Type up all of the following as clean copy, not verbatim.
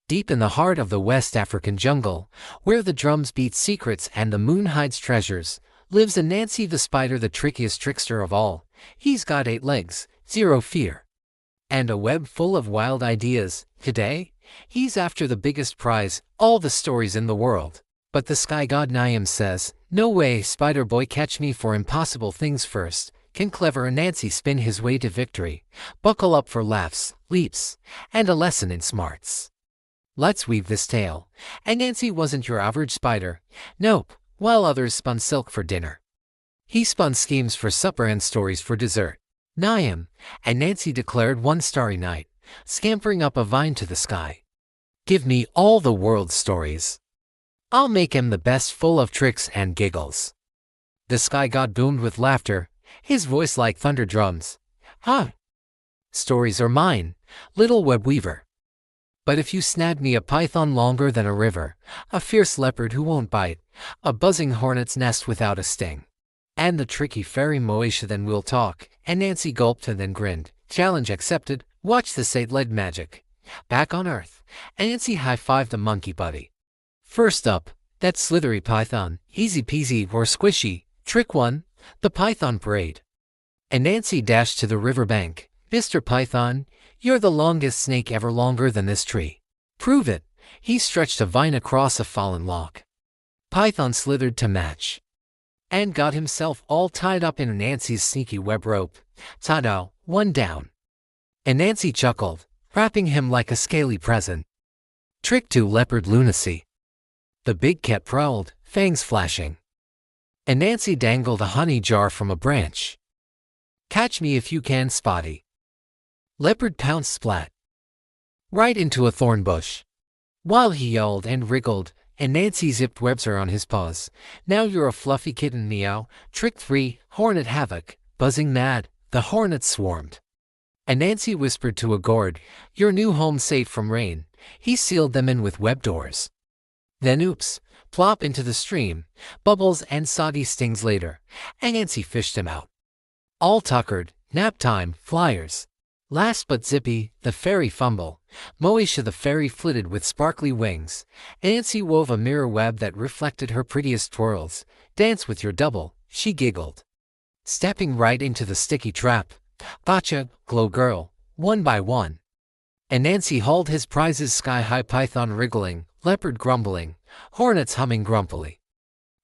Deep in the heart of the West African jungle, where the drums beat secrets and the moon hides treasures, lives Anansi the Spider, the trickiest trickster of all. He's got 8 legs, 0 fear, and a web full of wild ideas. Today, he's after the biggest prize, all the stories in the world. But the Sky God Nyame says, "No way, Spider Boy, catch me for impossible things first." Can clever Anansi spin his way to victory? Buckle up for laughs, leaps, and a lesson in smarts. Let's weave this tale. Anansi wasn't your average spider. Nope, while others spun silk for dinner, he spun schemes for supper and stories for dessert. Nyame, Anansi declared one starry night, scampering up a vine to the sky. "Give me all the world's stories. I'll make him the best, full of tricks and giggles." The sky god boomed with laughter, his voice like thunder drums. "Huh! Stories are mine, little web weaver. But if you snag me a python longer than a river, a fierce leopard who won't bite, a buzzing hornet's nest without a sting, and the tricky fairy Moesha, then we'll talk." Anansi gulped and then grinned. Challenge accepted. Watch this 8-legged magic. Back on Earth, Anansi high-fived a monkey buddy. "First up, that slithery python, easy peasy or squishy. Trick 1, the python parade." Anansi dashed to the riverbank. "Mr. Python, you're the longest snake ever, longer than this tree." "Prove it." He stretched a vine across a fallen log. Python slithered to match, and got himself all tied up in Anansi's sneaky web rope. "Ta-da, one down." Anansi chuckled, wrapping him like a scaly present. Trick 2, leopard lunacy. The big cat prowled, fangs flashing. Anansi dangled a honey jar from a branch. "Catch me if you can, Spotty." Leopard pounced splat right into a thorn bush. While he yelled and wriggled, Anansi zipped webs around his paws. "Now you're a fluffy kitten, meow." Trick 3, Hornet Havoc. Buzzing mad, the hornets swarmed. Anansi whispered to a gourd, "Your new home safe from rain." He sealed them in with web doors. Then oops, plop into the stream, bubbles and soggy stings later. Anansi fished him out. All tuckered, nap time, flyers. Last but zippy, the fairy fumble. Moesha the fairy flitted with sparkly wings. Anansi wove a mirror web that reflected her prettiest twirls. "Dance with your double," she giggled, stepping right into the sticky trap. "Gotcha, glow girl." One by one, Anansi hauled his prizes sky-high. Python wriggling, leopard grumbling, hornets humming grumpily,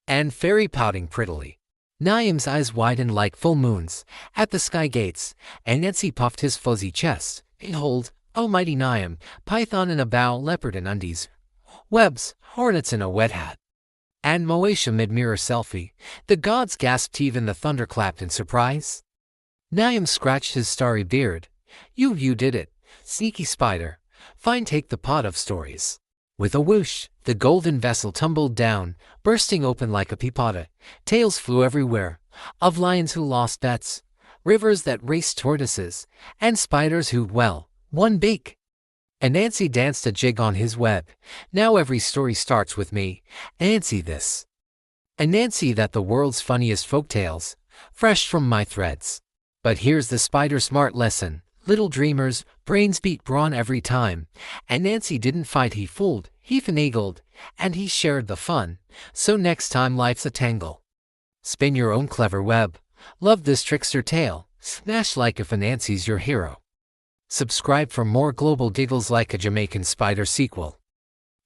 and fairy pouting prettily. Nyame's eyes widened like full moons at the sky gates. Anansi puffed his fuzzy chest. "Behold, oh mighty Nyame, python in a bow, leopard in undies, webs, hornets in a wet hat, and Moesha mid-mirror selfie." The gods gasped, even the thunder clapped in surprise. Nyame scratched his starry beard. You did it, sneaky spider. Fine, take the pot of stories." With a whoosh, the golden vessel tumbled down, bursting open like a peapod. Tales flew everywhere, of lions who lost bets, rivers that raced tortoises, and spiders who, well, won big. Anansi danced a jig on his web. "Now every story starts with me. Anansi this. Anansi that, the world's funniest folktales, fresh from my threads." But here's the spider smart lesson. Little dreamers, brains beat brawn every time. Anansi didn't fight, he fooled, he finagled, and he shared the fun. So next time life's a tangle, spin your own clever web. Love this trickster tale? Smash like if Anansi's your hero. Subscribe for more global giggles like a Jamaican spider sequel.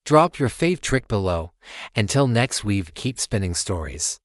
Drop your fave trick below. Until next weave, keep spinning stories.